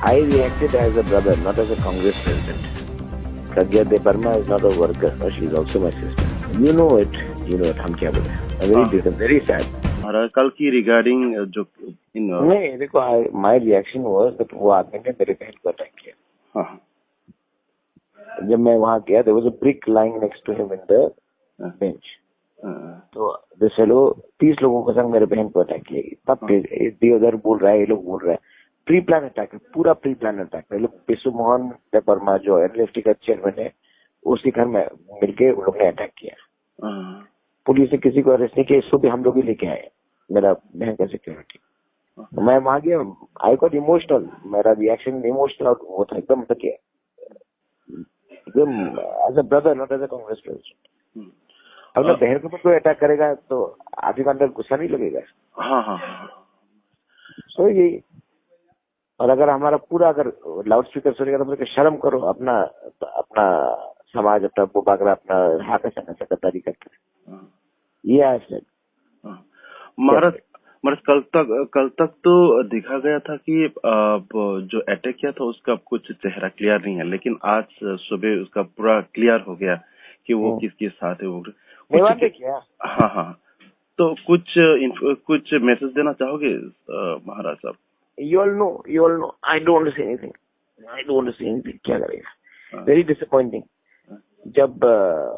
I reacted as a brother, not as a Congress president. Pragya Devarma is not a worker. No, she is also my sister. You know it. हम क्या बोले? Very sad. हमारा कल की regarding जो नहीं देखो, my reaction was that वो आदमी ने मेरे बहन को अटैक किया. हाँ. जब मैं वहाँ गया, there was a brick lying next to him in the bench. तो this fellow 30 लोगों के संग मेरे बहन को अटैक किया. तब ये उधर बोल रहा है, ये लोग बोल रहे हैं प्री प्लान अटैक है, पूरा प्री प्लान अटैक है. लोग बिशु मोहन वर्मा जो एनएलएफटी का चेयरमैन है, उसके घर में मिलके उन लोग ने अटैक किया. पुलिस ने किसी को अरेस्ट नहीं किया. इसको भी हम लोग ही लेके आए, मेरा बहन का सिक्योरिटी. मैं वहां गया, आई गॉट इमोशनल. मेरा रिएक्शन इमोशनल वो था एकदम. एकदम as a brother, not as a Congress president. अपने बहन के ऊपर कोई अटैक करेगा तो आदमी का अंदर गुस्सा नहीं लगेगा. सो यही. और अगर हमारा पूरा अगर लाउड स्पीकर सुनेगा तो बोले शर्म करो, अपना समाज, अपना बुबागरा, अपना हाथ ऐसा सकतारी करता है. ये है महाराज कल तक तो देखा गया था कि जो अटैक किया था उसका कुछ चेहरा क्लियर नहीं है, लेकिन आज सुबह उसका पूरा क्लियर हो गया कि वो किसके साथ है. वो क्या? हाँ. तो कुछ मैसेज देना चाहोगे महाराज साहब? You all know. I don't want to say anything. क्या करेगा? Very disappointing. जब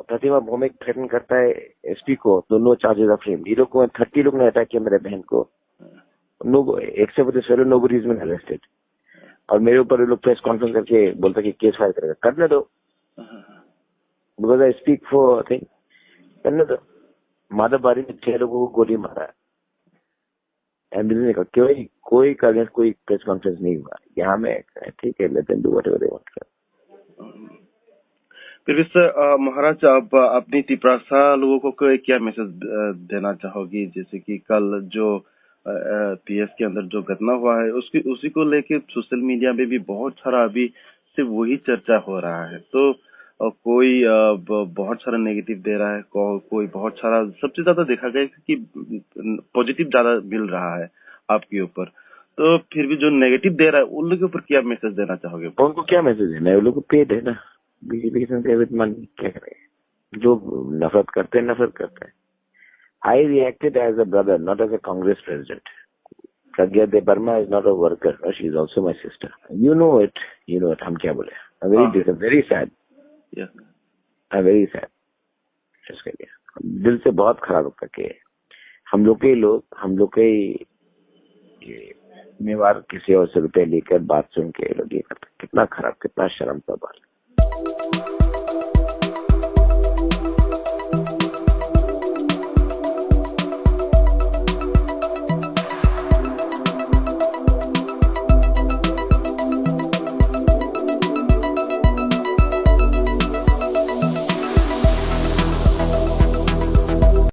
प्रतिमा भौमिक थ्रेटन करता है एसपी को तो नो चार्जेस ऑफ फ्रेम. ये लोग को 30 लोग ने अटैक किया मेरे बहन को. No except this fellow, nobody is been arrested. और मेरे ऊपर ये लोग प्रेस कॉन्फ्रेंस करके बोलता कि केस फाइल करेगा. करने दो, because I speak for thing. करने दो. माधव बारी ने 6 लोगों को गोली मारा. एमबीसी ने कोई प्रेस कॉन्फ्रेंस नहीं हुआ. यहाँ में ठीक है, let them do whatever they want. फिर महाराज आप अपनी तिपरासा लोगों को क्या मैसेज देना चाहोगी? जैसे कि कल जो पीएस के अंदर जो घटना हुआ है उसी को लेके सोशल मीडिया में भी बहुत सारा अभी सिर्फ वही चर्चा हो रहा है. तो कोई बहुत सारा नेगेटिव दे रहा है, कोई बहुत सारा. सबसे ज्यादा देखा गया कि पॉजिटिव ज्यादा मिल रहा है आपके ऊपर. तो फिर भी जो नेगेटिव दे रहा है उन लोगों के ऊपर क्या मैसेज देना चाहोगे? उनको क्या मैसेज देना है? वो लोग पेड है ना, बीजेपी के संग विद मनी. क्या करेंगे? जो नफरत करते हैं. I reacted as a brother, not as a Congress president. Pragya Devarma is not a worker. No, she is also my sister. You know it. हम क्या बोले? I'm very sad. Yeah. I'm very sad. इसके लिए दिल से बहुत खराब होता कि हम लोग के मेवार किसी और से रुपए लेकर बात सुन के लोग ये करते. कितना खराब, कितना शर्म का बात.